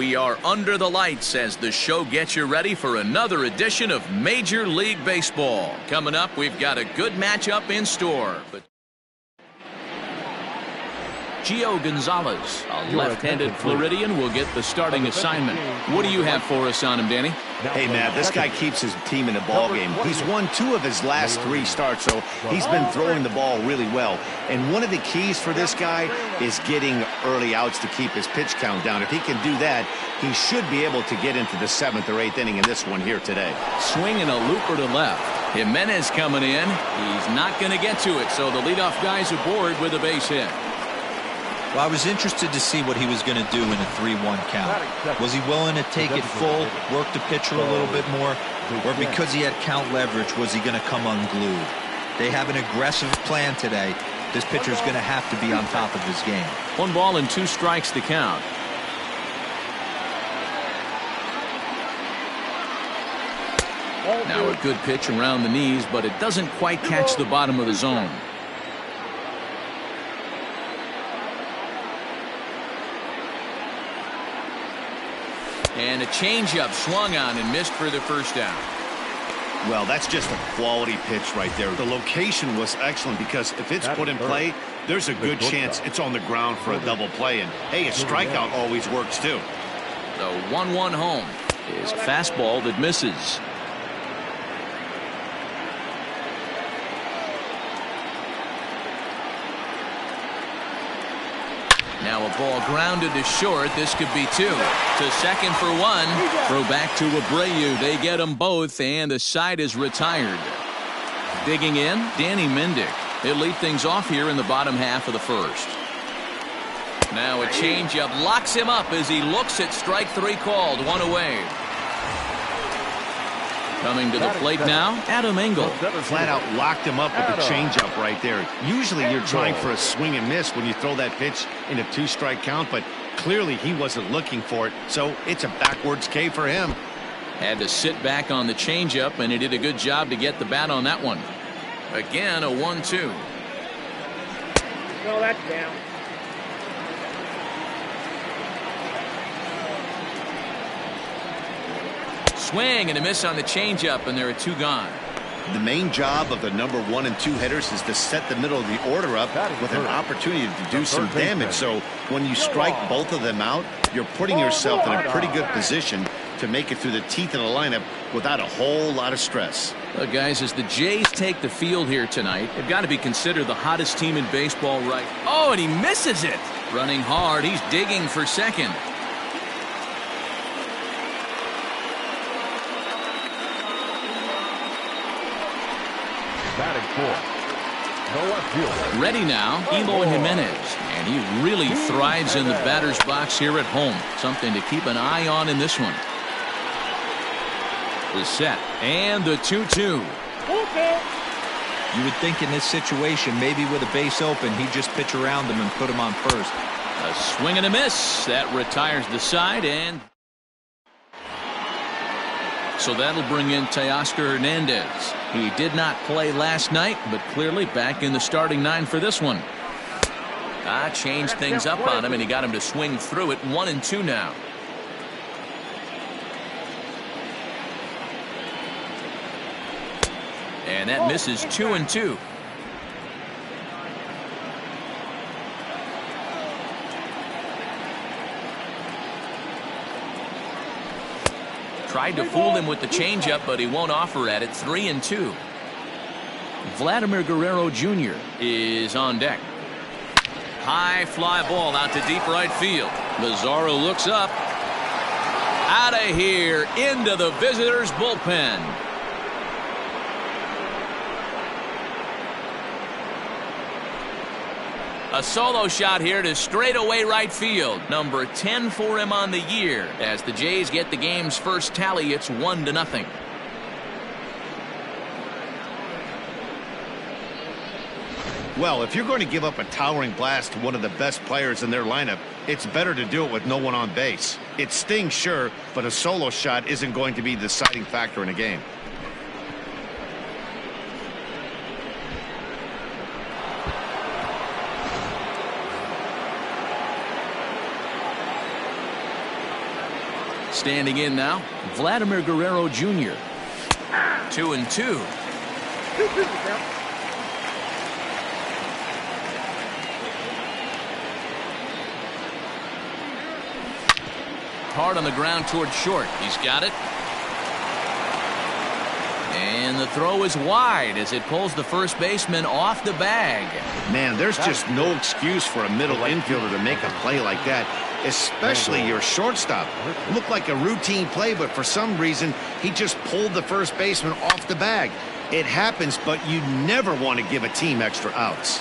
We are under the lights as the show gets you ready for another edition of Major League Baseball. Coming up, we've got a good matchup in store. Gio Gonzalez, a left-handed Floridian, will get the starting assignment. What do you have for us on him, Danny? Hey, Matt, this guy keeps his team in the ball game. He's won 2 of his last 3 starts, so he's been throwing the ball really well. And one of the keys for this guy is getting early outs to keep his pitch count down. If he can do that, he should be able to get into the 7th or 8th inning in this one here today. Swinging a looper to left. Jimenez coming in. He's not going to get to it, so the leadoff guy's aboard with a base hit. Well, I was interested to see what he was going to do in a 3-1 count. Was he willing to take it full, work the pitcher a little bit more, or because he had count leverage, was he going to come unglued? They have an aggressive plan today. This pitcher's going to have to be on top of his game. 1 ball and 2 strikes to count. Now a good pitch around the knees, but it doesn't quite catch the bottom of the zone. And a changeup swung on and missed for the first down. Well, that's just a quality pitch right there. The location was excellent because if it's put in play, there's a good chance it's on the ground for a double play. And, hey, a strikeout always works, too. The 1-1 home is a fastball that misses. Now a ball grounded to short. This could be 2. To second for 1. Throw back to Abreu. They get them both, and the side is retired. Digging in, Danny Mendick. He'll lead things off here in the bottom half of the first. Now a changeup locks him up as he looks at strike 3 called. 1 away. Coming to the plate now, Adam Engel. Flat out locked him up with the changeup right there. Usually you're trying for a swing and miss when you throw that pitch in a 2-strike count, but clearly he wasn't looking for it, so it's a backwards K for him. Had to sit back on the changeup, and he did a good job to get the bat on that one. Again, a 1-2. Throw that down. Swing and a miss on the changeup, and there are 2 gone. The main job of the number 1 and 2 hitters is to set the middle of the order up with an opportunity to do some damage. So when you strike both of them out, you're putting yourself in a pretty good position to make it through the teeth of the lineup without a whole lot of stress. Look, guys, as the Jays take the field here tonight, they've got to be considered the hottest team in baseball, right? Oh, and he misses it. Running hard. He's digging for second. Ready now, Eloy Jimenez, and he really thrives in the batter's box here at home. Something to keep an eye on in this one. The set and the 2-2. You would think in this situation, maybe with a base open, he'd just pitch around him and put him on first. A swing and a miss. That retires the side, and so that'll bring in Teoscar Hernandez. He did not play last night, but clearly back in the starting 9 for this one. Changed things up on him, and he got him to swing through it. 1-2 now. And that misses. 2-2. Tried to fool him with the changeup, but he won't offer at it. 3-2. Vladimir Guerrero Jr. is on deck. High fly ball out to deep right field. Lazaro looks up. Out of here into the visitors' bullpen. A solo shot here to straightaway right field. Number 10 for him on the year. As the Jays get the game's first tally, it's 1-0. Well, if you're going to give up a towering blast to one of the best players in their lineup, it's better to do it with no one on base. It stings, sure, but a solo shot isn't going to be the deciding factor in a game. Standing in now, Vladimir Guerrero Jr. 2-2. Hard on the ground toward short. He's got it. And the throw is wide as it pulls the first baseman off the bag. Man, there's just no excuse for a middle infielder to make a play like that, especially your shortstop. Looked like a routine play, but for some reason, he just pulled the first baseman off the bag. It happens, but you never want to give a team extra outs.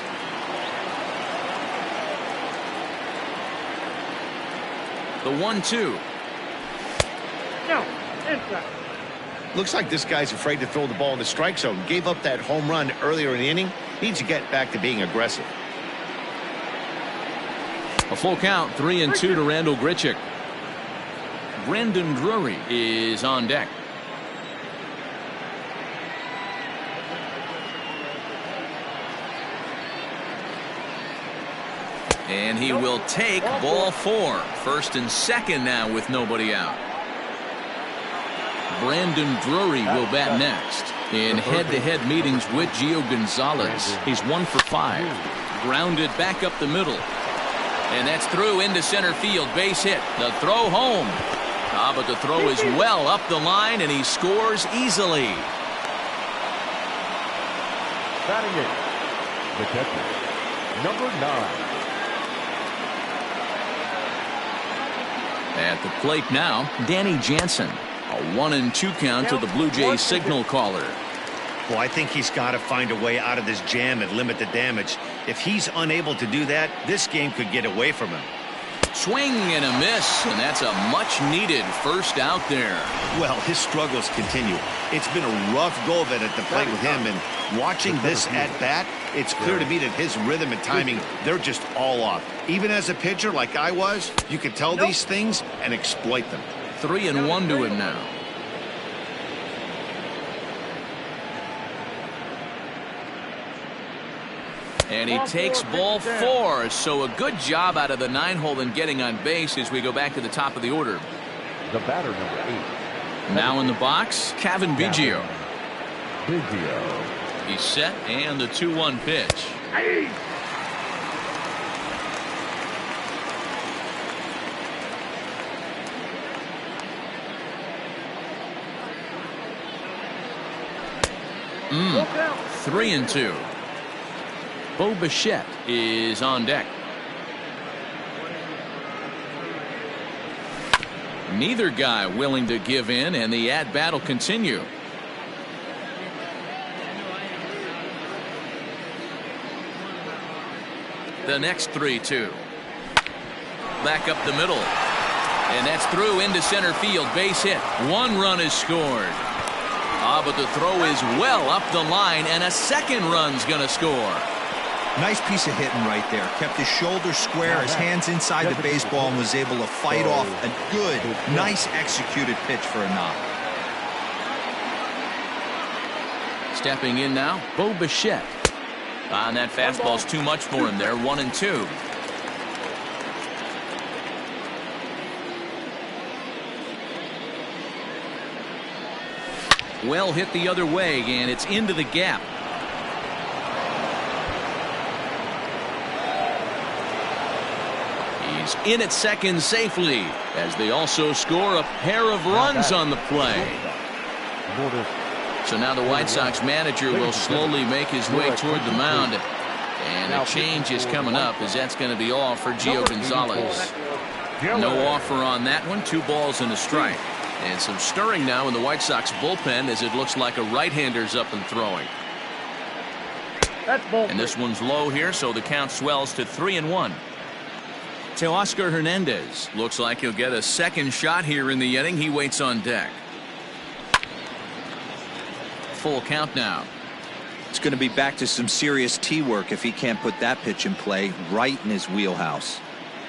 The 1-2. No, inside. Looks like this guy's afraid to throw the ball in the strike zone. Gave up that home run earlier in the inning. Needs to get back to being aggressive. A full count, 3-2 to Randall Grichuk. Brandon Drury is on deck. And he will take ball 4. First and second now with nobody out. Brandon Drury will bat next. In head-to-head meetings with Gio Gonzalez, he's 1 for 5. Grounded back up the middle. And that's through into center field. Base hit. The throw home. But the throw is well up the line, and he scores easily. Batting it, the catcher, number 9. At the plate now, Danny Jansen. A 1-2 count to the Blue Jays signal caller. Well, I think he's got to find a way out of this jam and limit the damage. If he's unable to do that, this game could get away from him. Swing and a miss, and that's a much-needed first out there. Well, his struggles continue. It's been a rough go of it at the plate with him, and watching this at-bat, it's clear to me that his rhythm and timing, they're just all off. Even as a pitcher like I was, you could tell these things and exploit them. 3-1 to him now. And he takes ball 4, so a good job out of the 9-hole in getting on base as we go back to the top of the order. The batter, number 8. Now in the box, Kevin Biggio. Biggio. He's set, and the 2-1 pitch. Look out. 3-2. Bo Bichette is on deck. Neither guy willing to give in, and the at-bat will continue. The next 3-2. Back up the middle. And that's through into center field. Base hit. 1 run is scored. But the throw is well up the line, and a second run's going to score. Nice piece of hitting right there. Kept his shoulders square, his hands inside the baseball, and was able to fight off a good, nice executed pitch for a knock. Stepping in now, Bo Bichette. And that fastball's too much for him there. 1-2. Well hit the other way, and it's into the gap. He's in at second safely as they also score a pair of runs on the play. So now the White Sox manager will slowly make his way toward the mound. And a change is coming up as that's going to be all for Gio Gonzalez. No offer on that one. 2 balls and a strike. And some stirring now in the White Sox bullpen as it looks like a right-hander's up and throwing. And this one's low here, so the count swells to 3-1. Teoscar Hernandez looks like he'll get a second shot here in the inning. He waits on deck. Full count now. It's going to be back to some serious tee work if he can't put that pitch in play right in his wheelhouse.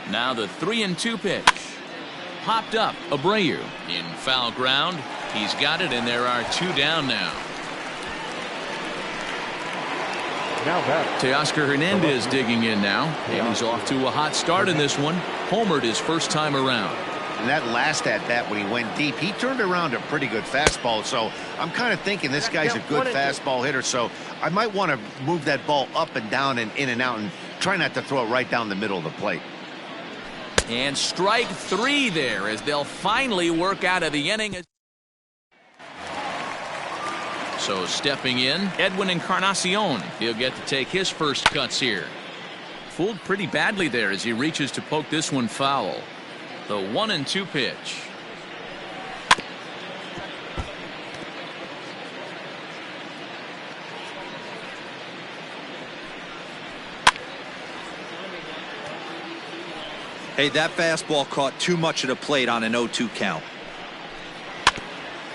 Now the 3-2 pitch. Popped up. Abreu in foul ground. He's got it, and there are 2 down now. Teoscar Hernandez digging in now, and he's off to a hot start in this one. Homered his first time around. in that last at-bat when he went deep, he turned around a pretty good fastball. So I'm kind of thinking this guy's a good fastball hitter. So I might want to move that ball up and down and in and out and try not to throw it right down the middle of the plate. And strike 3 there as they'll finally work out of the inning. So stepping in, Edwin Encarnacion. He'll get to take his first cuts here. Fooled pretty badly there as he reaches to poke this one foul. The 1-2 pitch. Hey, that fastball caught too much of the plate on an 0-2 count.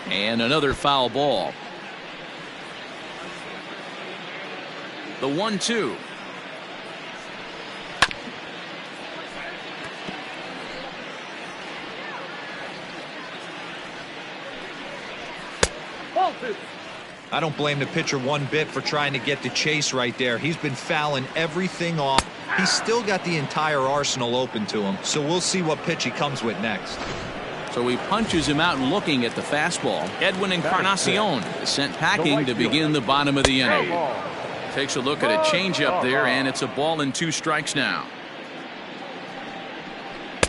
And another foul ball. The 1-2. I don't blame the pitcher one bit for trying to get the chase right there. He's been fouling everything off. He's still got the entire arsenal open to him, so we'll see what pitch he comes with next. So he punches him out and looking at the fastball. Edwin Encarnacion is sent packing to begin the bottom of the inning. Takes a look at a changeup there, and it's a ball and 2 strikes now.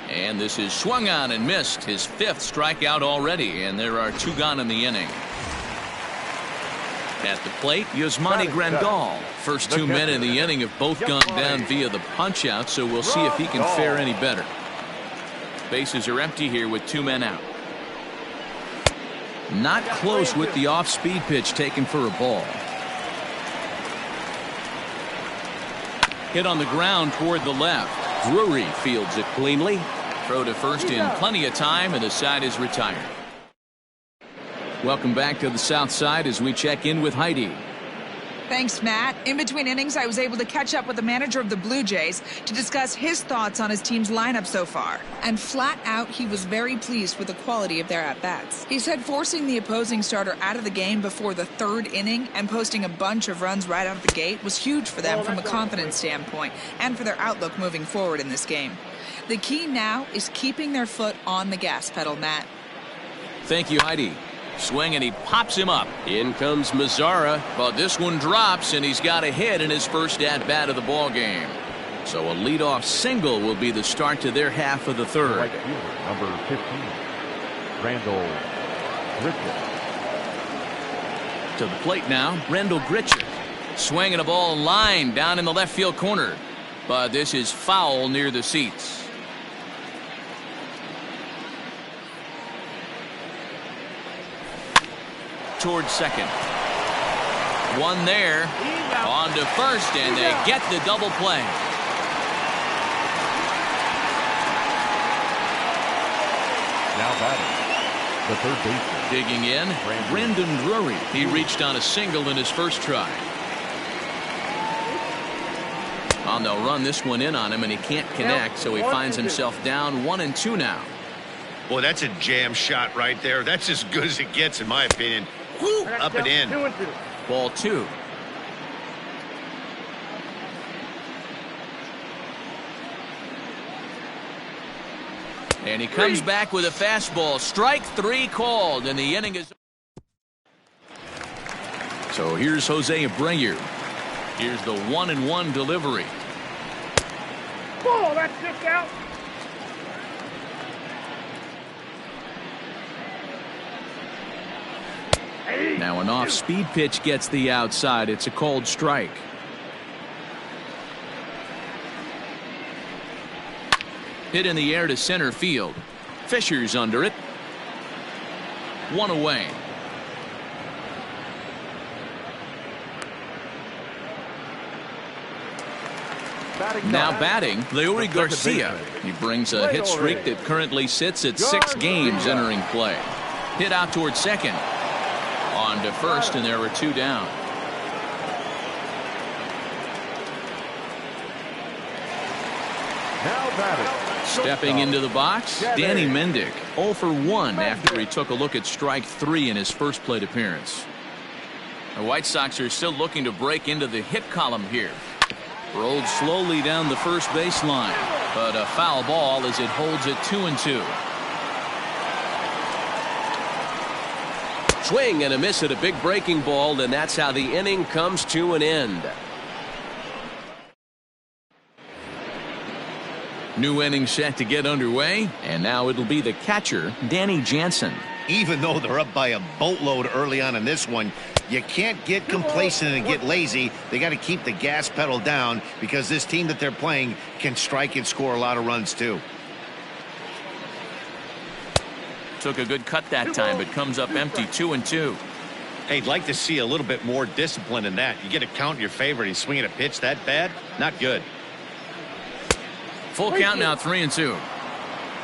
And this is swung on and missed. His 5th strikeout already, and there are 2 gone in the inning. At the plate, Yasmani Grandal. First 2 men in the inning have both gone down via the punch-out, so we'll see if he can fare any better. Bases are empty here with 2 men out. Not close with the off-speed pitch taken for a ball. Hit on the ground toward the left. Drury fields it cleanly. Throw to first in plenty of time, and the side is retired. Welcome back to the South Side as we check in with Heidi. Thanks, Matt. In between innings, I was able to catch up with the manager of the Blue Jays to discuss his thoughts on his team's lineup so far. And flat out, he was very pleased with the quality of their at-bats. He said forcing the opposing starter out of the game before the 3rd inning and posting a bunch of runs right out of the gate was huge for them from a confidence standpoint and for their outlook moving forward in this game. The key now is keeping their foot on the gas pedal, Matt. Thank you, Heidi. Swing, and he pops him up. In comes Mazzara, but this one drops, and he's got a hit in his first at-bat of the ball game. So a leadoff single will be the start to their half of the 3rd. Right fielder, number 15, Randall Grichuk. To the plate now, Randall Grichuk. Swinging a ball line down in the left field corner. But this is foul near the seats. Towards second. One there. On to first, and they get the double play. Now batting, the 3rd baseman. Digging in, Brandon Drury. He reached on a single in his first try. Well, they'll run this one in on him, and he can't connect, so he finds himself down 1-2 now. Boy, that's a jam shot right there. That's as good as it gets, in my opinion. Woo, up and in. Ball 2. And he comes back with a fastball. Strike 3 called, and the inning is. So here's Jose Abreu. Here's the 1-1 delivery. Ball, that's just out. Now an off-speed pitch gets the outside. It's a called strike. Hit in the air to center field. Fisher's under it. 1 away. Now batting, Leury Garcia. He brings a hit streak that currently sits at 6 games entering play. Hit out towards second. On to first, and there were 2 down. Now batting. Stepping into the box, Danny Mendick, 0 for 1 after he took a look at strike 3 in his first plate appearance. The White Sox are still looking to break into the hit column here. Rolled slowly down the first baseline, but a foul ball as it holds at 2-2. Swing and a miss at a big breaking ball, and that's how the inning comes to an end. New inning set to get underway, and now it'll be the catcher, Danny Jansen. Even though they're up by a boatload early on in this one, you can't get complacent and get lazy. They got to keep the gas pedal down because this team that they're playing can strike and score a lot of runs too. Took a good cut that time, but comes up empty, 2-2. Hey, I'd like to see a little bit more discipline in that. You get a count in your favor and he's swinging a pitch that bad? Not good. Full count now, 3-2.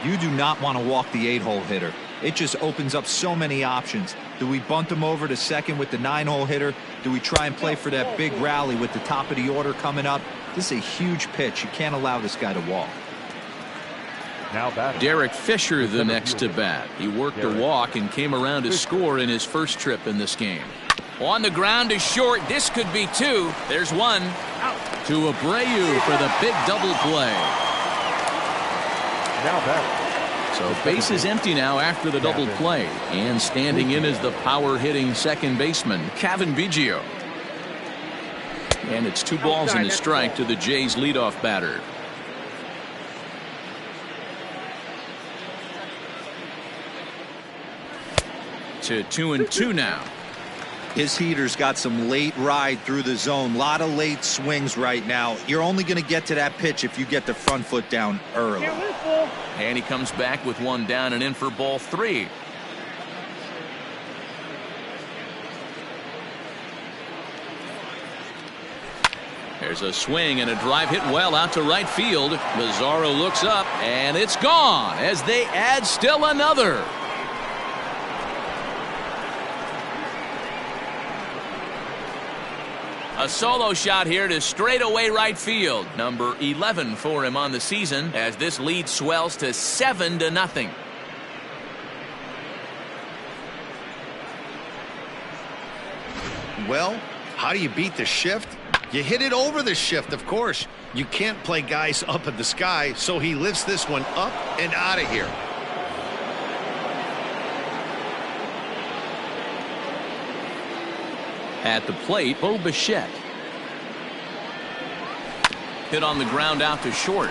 You do not want to walk the 8-hole hitter. It just opens up so many options. Do we bunt him over to second with the 9-hole hitter? Do we try and play for that big rally with the top of the order coming up? This is a huge pitch. You can't allow this guy to walk. Now batting. Derek Fisher the next to bat. He worked a walk and came around to score in his first trip in this game. On the ground to short. This could be 2. There's 1. To Abreu for the big double play. Now batting. So base is empty now after the double play. And standing in is the power-hitting second baseman, Kevin Biggio. And it's 2 balls and a strike to the Jays' leadoff batter. To 2-2 now. His heater's got some late ride through the zone. A lot of late swings right now. You're only going to get to that pitch if you get the front foot down early. And he comes back with 1 down and in for ball 3. There's a swing and a drive hit well out to right field. Mazzaro looks up and it's gone as they add still another. A solo shot here to straightaway right field. Number 11 for him on the season as this lead swells to 7-0. Well, how do you beat the shift? You hit it over the shift, of course. You can't play guys up in the sky, so he lifts this one up and out of here. At the plate, Bo Bichette. Hit on the ground out to short.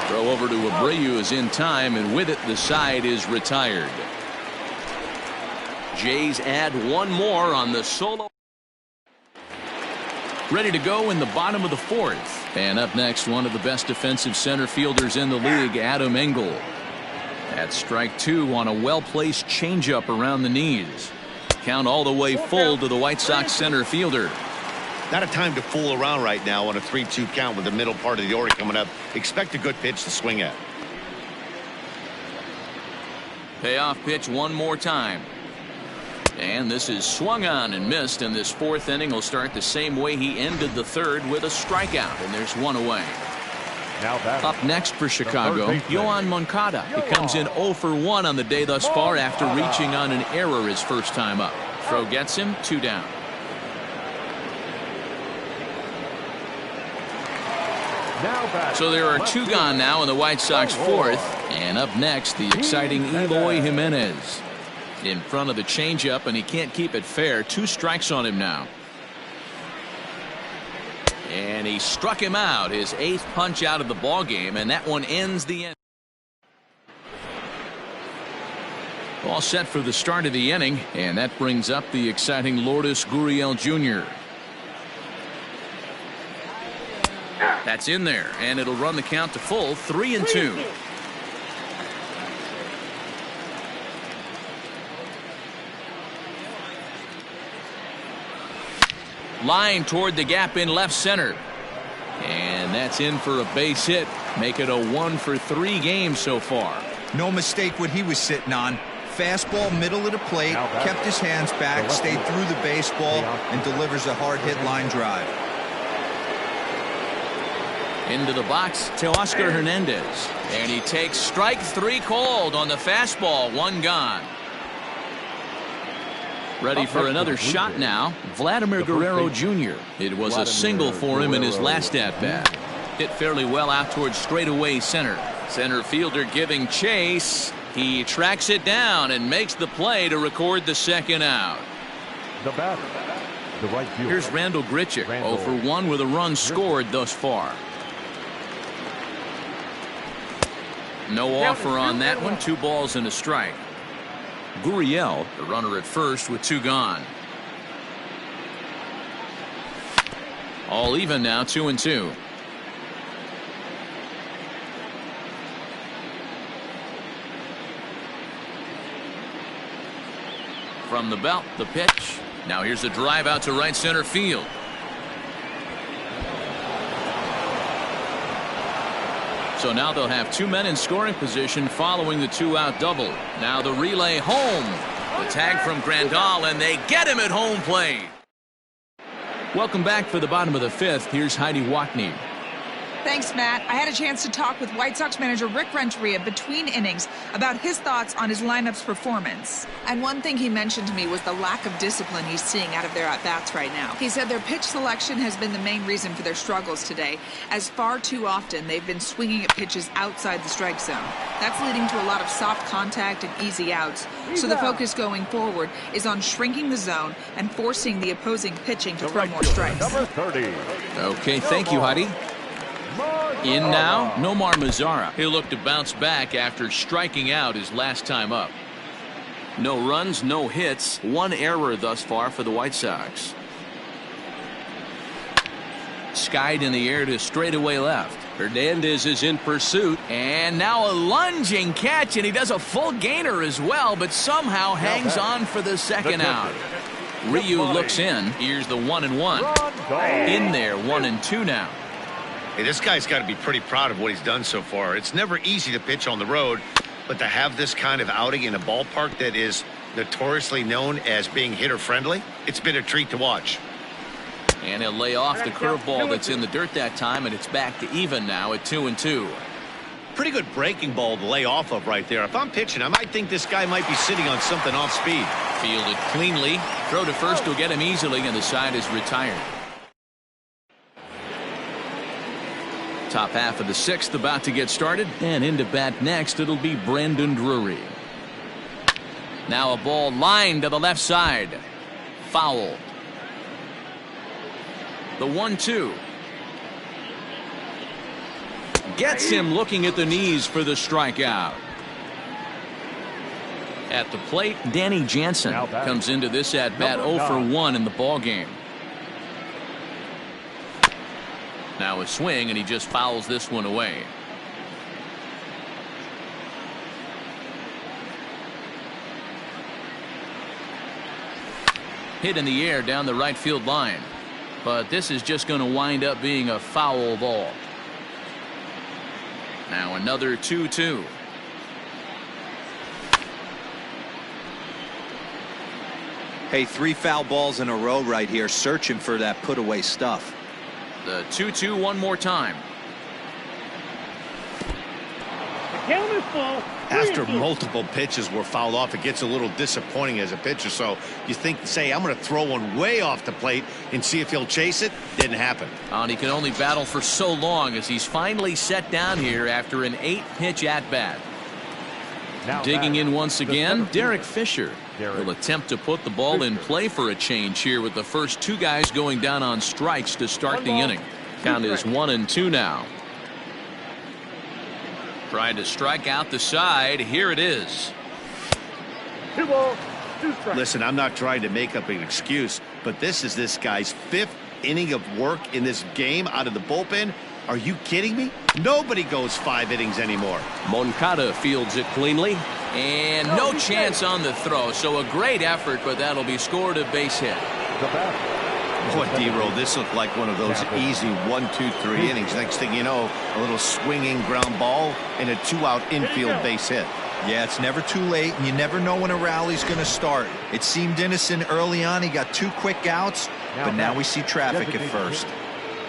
Throw over to Abreu is in time, and with it, the side is retired. Jays add 1 more on the solo. Ready to go in the bottom of the 4th. And up next, one of the best defensive center fielders in the league, Adam Engel. That's strike 2 on a well-placed changeup around the knees. Count all the way full to the White Sox center fielder. Not a time to fool around right now on a 3-2 count with the middle part of the order coming up. Expect a good pitch to swing at. Payoff pitch one more time. And this is swung on and missed, and this 4th inning will start the same way he ended the 3rd with a strikeout, and there's 1 away. Now up next for Chicago, Yoan Moncada. He comes in 0 for 1 on the day thus far after reaching on an error his first time up. Throw gets him, 2 down. So there are 2 gone now in the White Sox 4th, and up next the exciting Eloy Jimenez. In front of the changeup, and he can't keep it fair. 2 strikes on him now. And he struck him out, his 8th punch out of the ball game, and that one ends the inning. All set for the start of the inning, and that brings up the exciting Lourdes Gurriel Jr. That's in there, and it'll run the count to full, 3-2. Line toward the gap in left center. And that's in for a base hit. Make it a 1 for 3 game so far. No mistake what he was sitting on. Fastball middle of the plate, kept his hands back, stayed through the baseball, and delivers a hard hit line drive. Into the box to Oscar Hernandez. And he takes strike 3 called on the fastball. 1 gone. Ready for another shot now, Vladimir Guerrero Jr. It was a single for him in his last at-bat. Hit fairly well out towards straightaway center. Center fielder giving chase. He tracks it down and makes the play to record the second out. The batter, the right fielder. Here's Randall Grichuk, 0 for 1 with a run scored thus far. No offer on that one. 2 balls and a strike. Gurriel, the runner at first with 2 gone. All even now, 2-2. From the belt, the pitch. Now here's a drive out to right center field. So now they'll have 2 men in scoring position following the 2-out double. Now the relay home. The tag from Grandal, and they get him at home plate. Welcome back for the bottom of the 5th. Here's Heidi Watney. Thanks, Matt. I had a chance to talk with White Sox manager Rick Renteria between innings about his thoughts on his lineup's performance. And one thing he mentioned to me was the lack of discipline he's seeing out of their at-bats right now. He said their pitch selection has been the main reason for their struggles today, as far too often they've been swinging at pitches outside the strike zone. That's leading to a lot of soft contact and easy outs. So the focus going forward is on shrinking the zone and forcing the opposing pitching to throw more strikes. Number 30. Okay, thank you, Heidi. In now, Nomar Mazara. He'll look to bounce back after striking out his last time up. No runs, no hits, 1 error thus far for the White Sox. Skied in the air to straightaway left. Hernandez is in pursuit. And now a lunging catch, and he does a full gainer as well, but somehow hangs on for the second out. Ryu looks in. Here's the 1-1. In there, 1-2 now. Hey, this guy's got to be pretty proud of what he's done so far. It's never easy to pitch on the road, but to have this kind of outing in a ballpark that is notoriously known as being hitter-friendly, it's been a treat to watch. And he'll lay off the curveball that's in the dirt that time, and it's back to even now at 2-2. Pretty good breaking ball to lay off of right there. If I'm pitching, I might think this guy might be sitting on something off speed. Fielded cleanly. Throw to first will get him easily, and the side is retired. Top half of the 6th about to get started, and into bat next it'll be Brandon Drury. Now a ball lined to the left side. Foul. The 1-2. Gets him looking at the knees for the strikeout. At the plate, Danny Jansen comes into this at bat 0 for 1 in the ball game. Now a swing, and he just fouls this one away. Hit in the air down the right field line. But this is just going to wind up being a foul ball. Now another 2-2. Hey, 3 foul balls in a row right here, searching for that put away stuff. The 2-2 one more time. After multiple pitches were fouled off, it gets a little disappointing as a pitcher. So you think, say, I'm going to throw one way off the plate and see if he'll chase it. Didn't happen. And he can only battle for so long as he's finally set down here after an 8-pitch at-bat. Digging in once again, Derek Fisher will attempt to put the ball in play for a change here with the first 2 guys going down on strikes to start the inning. Count is 1-2 now. Trying to strike out the side. Here it is. 2 balls, 2 strikes. Listen, I'm not trying to make up an excuse, but this is this guy's 5th inning of work in this game out of the bullpen. Are you kidding me? Nobody goes 5 innings anymore. Moncada fields it cleanly. And no chance on the throw. So a great effort, but that'll be scored a base hit. The batter. Boy, D-Roll, this looked like one of those easy 1, 2, 3 innings. Next thing you know, a little swinging ground ball and a 2-out infield base hit. Yeah, it's never too late, and you never know when a rally's going to start. It seemed innocent early on. He got 2 quick outs, but now we see traffic at first.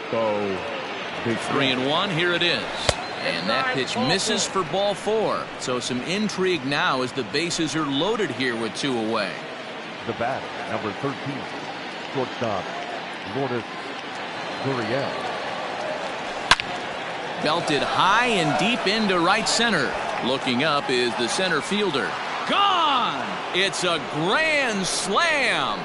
So, 3-1. Here it is. And that pitch misses for ball 4. So some intrigue now as the bases are loaded here with 2 away. the batter, number 13, shortstop, Lourdes Gurriel. Belted high and deep into right center. Looking up is the center fielder. Gone! It's a grand slam.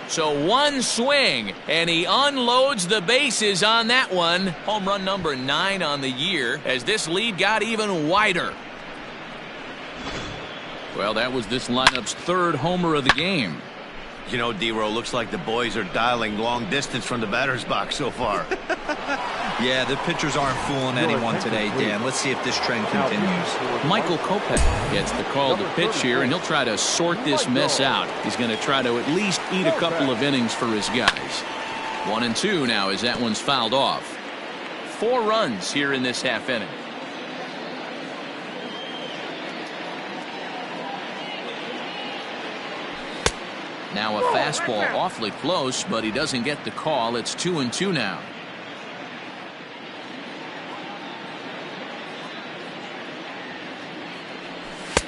So one swing, and he unloads the bases on that one. Home run number 9 on the year as this lead got even wider. Well, that was this lineup's 3rd homer of the game. You know, D-Row, looks like the boys are dialing long distance from the batter's box so far. Yeah, the pitchers aren't fooling anyone today, Dan. Let's see if this trend continues. Michael Kopech gets the call to pitch here, and he'll try to sort this mess out. He's going to try to at least eat a couple of innings for his guys. 1-2 now as that one's fouled off. 4 runs here in this half inning. Now a fastball awfully close, but he doesn't get the call. It's 2-2 now.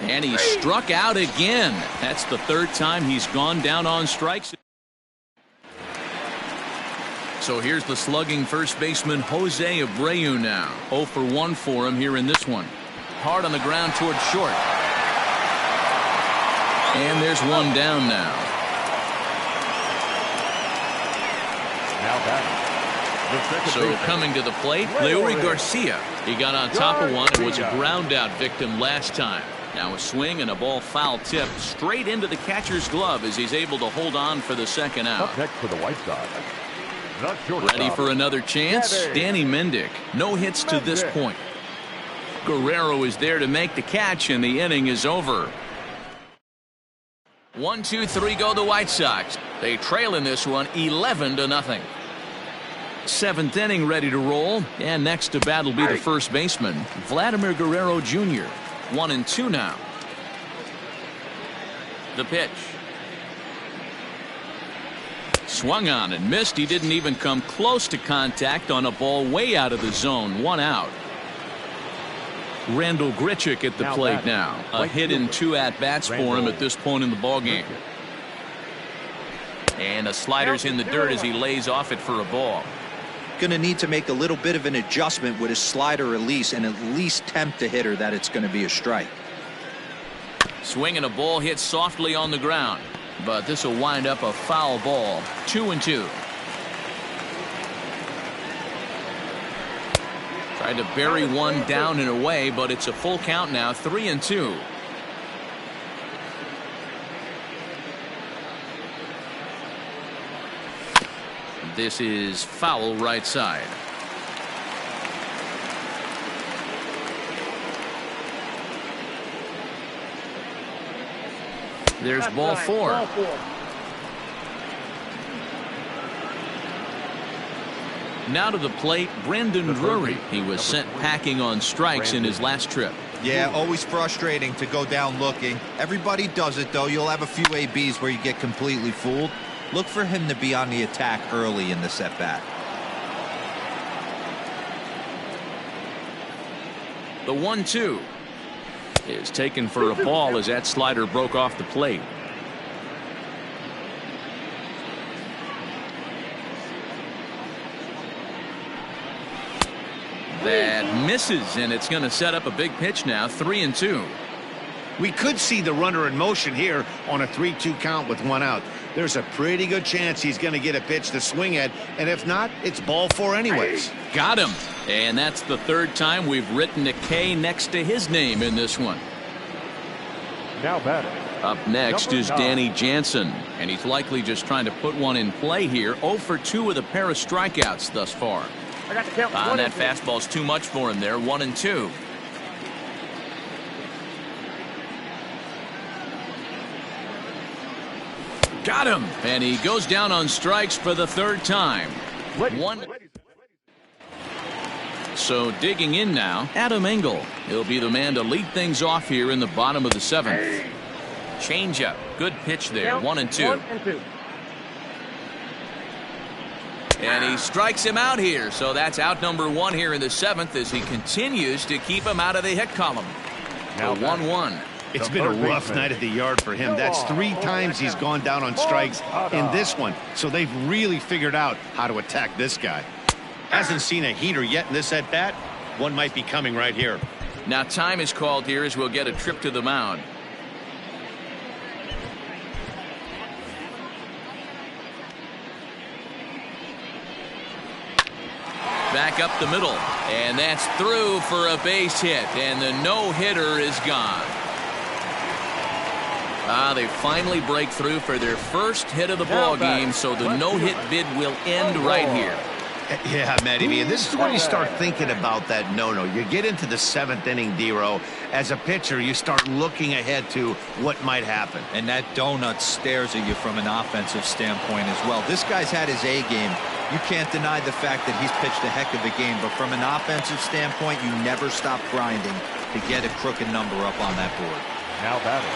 And he struck out again. That's the 3rd time he's gone down on strikes. So here's the slugging first baseman Jose Abreu now. 0 for 1 for him here in this one. Hard on the ground towards short. And there's one down now. So coming to the plate, Leury Garcia. He got on top of one and was a ground out victim last time. Now a swing and a ball foul tipped straight into the catcher's glove as he's able to hold on for the 2nd out. Next for the White Sox. Ready for another chance? Danny Mendick. No hits to this point. Guerrero is there to make the catch, and the inning is over. 1, 2, 3 go the White Sox. They trail in this one 11-0. 7th inning ready to roll, and next to bat will be the first baseman, Vladimir Guerrero Jr. 1-2 now. The pitch. Swung on and missed. He didn't even come close to contact on a ball way out of the zone. 1 out. Randall Grichuk at the plate now. A hit in 2 at-bats for him at this point in the ballgame. And a slider's in the dirt as he lays off it for a ball. Going to need to make a little bit of an adjustment with his slider release and at least tempt the hitter that it's going to be a strike. Swing and a ball hit softly on the ground, but this will wind up a foul ball. 2-2. Tried to bury one down and away, but it's a full count now. 3-2. This is foul right side. There's ball 4. Now to the plate, Brandon Drury. He was sent packing on strikes in his last trip. Yeah, always frustrating to go down looking. Everybody does it, though. You'll have a few ABs where you get completely fooled. Look for him to be on the attack early in this at-bat. The 1-2 is taken for a ball as that slider broke off the plate. That misses, and it's going to set up a big pitch now. 3-2. We could see the runner in motion here on a 3-2 count with 1 out. There's a pretty good chance he's going to get a pitch to swing at, and if not, it's ball 4 anyways. Got him. And that's the 3rd time we've written a K next to his name in this one. Now batting. Up next is Danny Jansen, and he's likely just trying to put one in play here. 0 for 2 with a pair of strikeouts thus far. That fastball's too much for him there. 1-2. Got him, and he goes down on strikes for the 3rd time. 1. So digging in now, Adam Engel. He'll be the man to lead things off here in the bottom of the 7th. Changeup, good pitch there. 1-2. And he strikes him out here, so that's out number 1 here in the 7th as he continues to keep him out of the hit column. Now 1-1. It's been a rough night at the yard for him. That's 3 times he's gone down on strikes in this one. So they've really figured out how to attack this guy. Hasn't seen a heater yet in this at-bat. One might be coming right here. Now time is called here as we'll get a trip to the mound. Back up the middle, and that's through for a base hit, and the no-hitter is gone. They finally break through for their first hit of the ball game, so the no-hit bid will end right here. Yeah, Matty V, and this is when you start thinking about that no-no. You get into the 7th inning, D-Row. As a pitcher, you start looking ahead to what might happen. And that donut stares at you from an offensive standpoint as well. This guy's had his A game. You can't deny the fact that he's pitched a heck of a game, but from an offensive standpoint, you never stop grinding to get a crooked number up on that board. Now batting,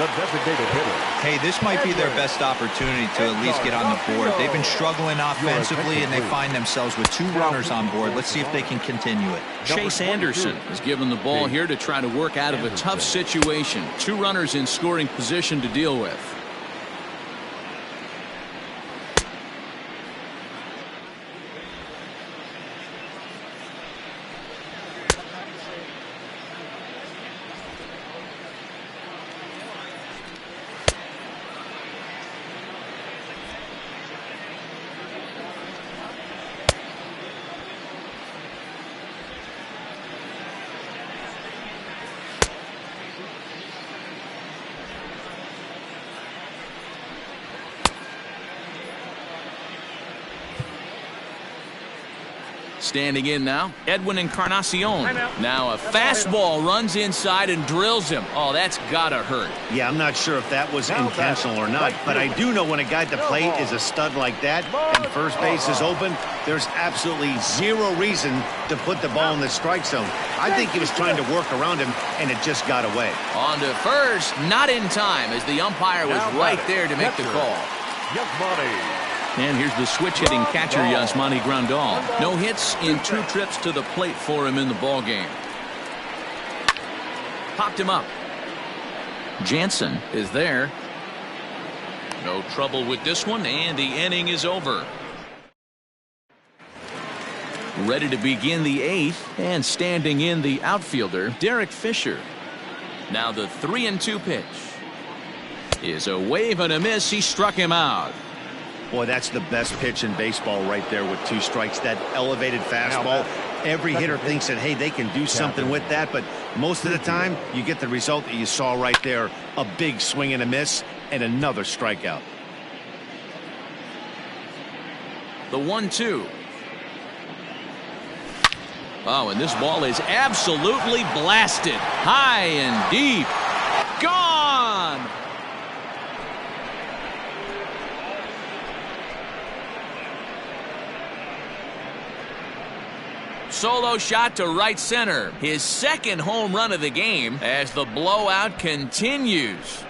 the designated hitter. Hey, this might be their best opportunity to at least get on the board. They've been struggling offensively, and they find themselves with 2 runners on board. Let's see if they can continue it. Chase Anderson is given the ball here to try to work out of a tough situation. 2 runners in scoring position to deal with. Standing in now, Edwin Encarnacion. Now a fastball runs inside and drills him. Oh, that's gotta hurt. Yeah, I'm not sure if that was intentional or not, but I do know when a guy at the plate is a stud like that and first base is open, there's absolutely 0 reason to put the ball in the strike zone. I think he was trying to work around him, and it just got away. On to first, not in time, as the umpire was right there to make the call. And here's the switch-hitting catcher, Yasmani Grandal. No hits in 2 trips to the plate for him in the ballgame. Popped him up. Jansen is there. No trouble with this one, and the inning is over. Ready to begin the 8th, and standing in the outfielder, Derek Fisher. Now the 3-2 pitch is a wave and a miss. He struck him out. Boy, that's the best pitch in baseball right there with 2 strikes. That elevated fastball. Every hitter thinks that, hey, they can do something with that, but most of the time you get the result that you saw right there. A big swing and a miss and another strikeout. The 1-2. Oh, and this ball is absolutely blasted. High and deep. Gone! Solo shot to right center. His 2nd home run of the game as the blowout continues.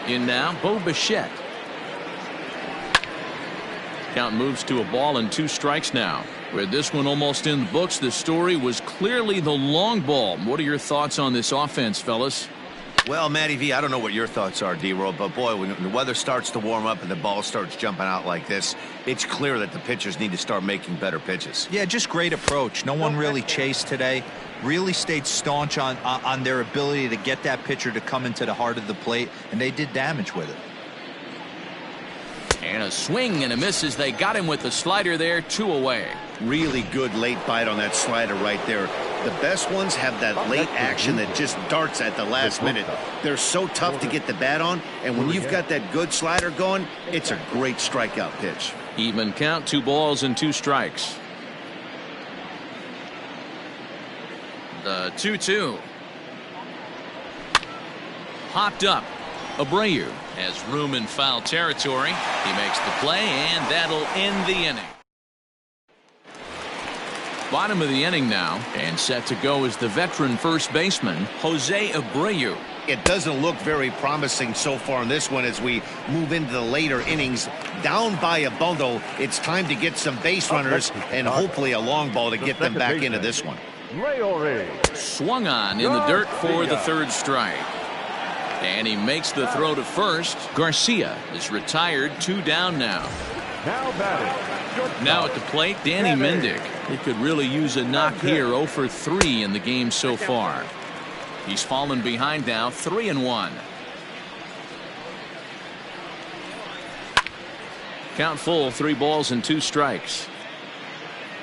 In now, Bo Bichette. Count moves to a ball and 2 strikes now. With this one almost in the books, the story was clearly the long ball. What are your thoughts on this offense, fellas? Well, Matty V, I don't know what your thoughts are, D-Roll, but boy, when the weather starts to warm up and the ball starts jumping out like this, it's clear that the pitchers need to start making better pitches. Yeah, just great approach. No one really chased today. Really stayed staunch on their ability to get that pitcher to come into the heart of the plate, and they did damage with it. And a swing and a miss as they got him with the slider there, 2 away. Really good late bite on that slider right there. The best ones have that late action that just darts at the last minute. They're so tough to get the bat on, and when you've got that good slider going, it's a great strikeout pitch. Even count, 2 balls and 2 strikes. The 2-2. Popped up. Abreu has room in foul territory. He makes the play, and that'll end the inning. Bottom of the inning now, and set to go is the veteran first baseman, Jose Abreu. It doesn't look very promising so far in this one as we move into the later innings. Down by a bundle, it's time to get some base runners and hopefully a long ball to get them back into this one. Swung on in the dirt for the third strike. And he makes the throw to first. Garcia is retired, 2 down now. Now at the plate, Danny Mendick. He could really use a knock here. 0 for 3 in the game so far. He's fallen behind now, 3-1. Count full, 3 balls and 2 strikes.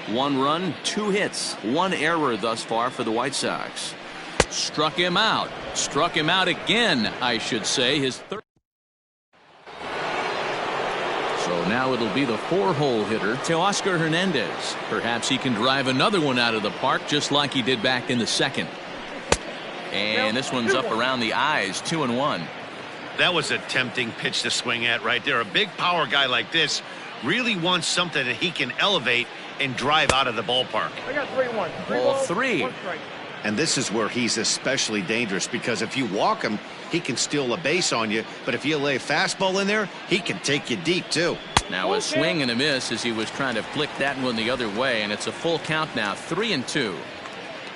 1 run, 2 hits, 1 error thus far for the White Sox. Struck him out. Struck him out again, I should say. His third. So now it'll be the 4-hole hitter, Teoscar Hernandez. Perhaps he can drive another one out of the park just like he did back in the second. And this one's up around the eyes, 2-1. That was a tempting pitch to swing at right there. A big power guy like this really wants something that he can elevate and drive out of the ballpark. I got 3-1. Ball 3. And this is where he's especially dangerous, because if you walk him, he can steal a base on you. But if you lay a fastball in there, he can take you deep, too. Now a swing and a miss as he was trying to flick that one the other way. And it's a full count now, 3-2.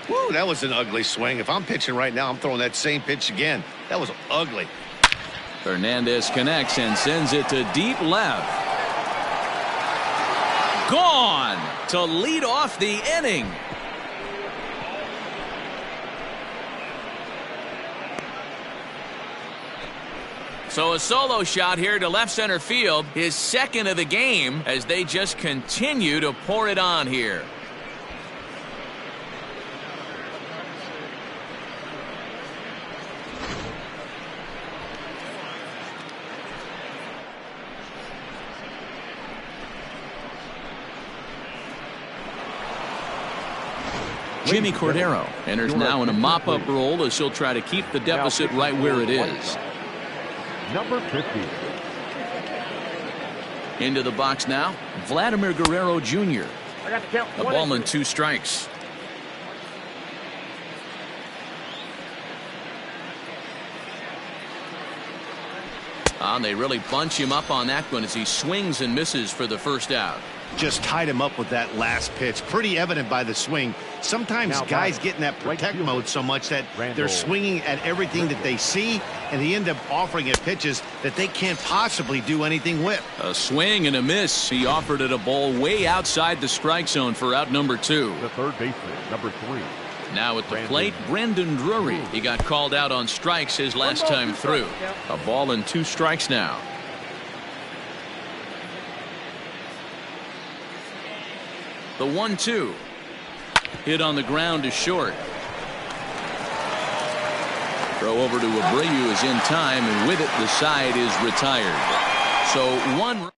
Woo, that was an ugly swing. If I'm pitching right now, I'm throwing that same pitch again. That was ugly. Hernandez connects and sends it to deep left. Gone to lead off the inning. So a solo shot here to left center field, his second of the game, as they just continue to pour it on here. Jimmy Cordero enters now in a mop-up role as he'll try to keep the deficit right where it is. Number 50. Into the box now, Vladimir Guerrero Jr. A ball and 2 strikes. And they really bunch him up on that one as he swings and misses for the first out. Just tied him up with that last pitch. Pretty evident by the swing. Sometimes guys get in that protect mode so much that they're swinging at everything that they see, and they end up offering it pitches that they can't possibly do anything with. A swing and a miss. He offered it a ball way outside the strike zone for out number 2. The third baseman, number 3. Now at the plate, Brendan Drury. He got called out on strikes his last time through. A ball and 2 strikes now. The 1-2. Hit on the ground is short. Throw over to Abreu is in time, and with it the side is retired. So 1.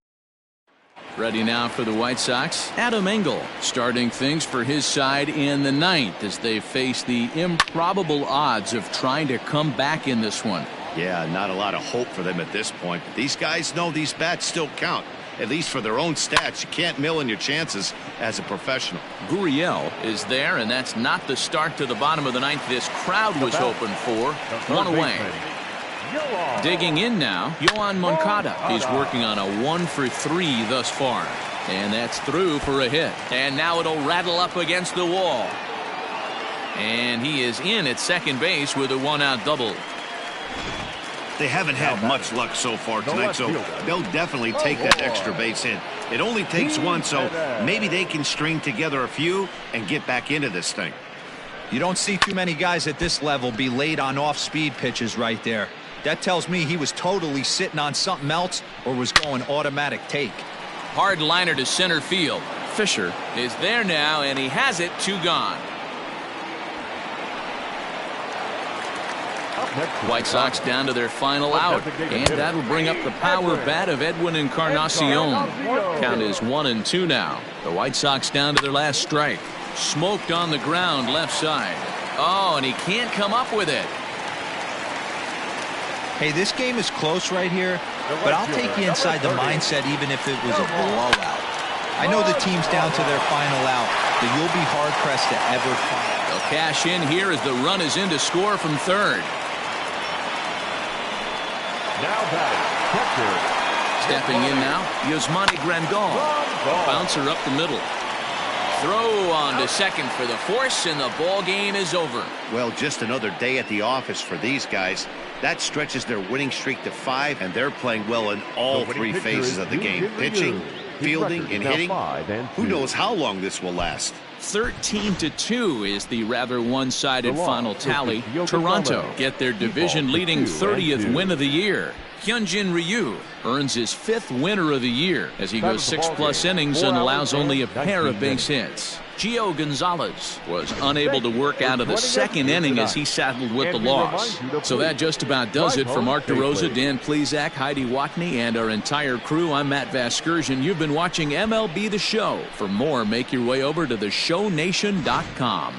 Ready now for the White Sox, Adam Engel starting things for his side in the 9th as they face the improbable odds of trying to come back in this one. Yeah, not a lot of hope for them at this point. These guys know these bats still count, at least for their own stats. You can't mill in your chances as a professional. Gurriel is there, and that's not the start to the bottom of the 9th this crowd was hoping for. 1 away. Digging in now, Yohan Moncada. He's working on a 1 for 3 thus far. And that's through for a hit. And now it'll rattle up against the wall. And he is in at second base with a 1-out double. They haven't had much luck so far tonight, so they'll definitely take that extra base hit. It only takes 1, so maybe they can string together a few and get back into this thing. You don't see too many guys at this level be late on off-speed pitches right there. That tells me he was totally sitting on something else or was going automatic take. Hard liner to center field. Fisher is there now, and he has it. 2 gone. White Sox down to their final out, and that'll bring up the power bat of Edwin Encarnacion. Count is 1-2 now. The White Sox down to their last strike. Smoked on the ground left side. Oh, and he can't come up with it. Hey, this game is close right here, but I'll take you inside the mindset even if it was a blowout. I know the team's down to their final out, but you'll be hard-pressed to ever find. They'll cash in here as the run is in to score from third. Now batting, catcher. Stepping in now, Yasmani Grandal. Bouncer up the middle. Throw on to second for the force, and the ball game is over. Well, just another day at the office for these guys. That stretches their winning streak to 5, and they're playing well in all 3 phases of the game. Pitching, fielding, and hitting. Who knows how long this will last? 13-2 is the rather one-sided final tally. Toronto get their division-leading 30th win of the year. Hyunjin Ryu earns his 5th winner of the year as he goes 6+ innings and allows only a pair of base hits. Gio Gonzalez was unable to work out of the 2nd inning as he saddled with the loss. So that just about does it for Mark DeRosa, Dan Plesac, Heidi Watney, and our entire crew. I'm Matt Vasgersian. You've been watching MLB The Show. For more, make your way over to theshownation.com.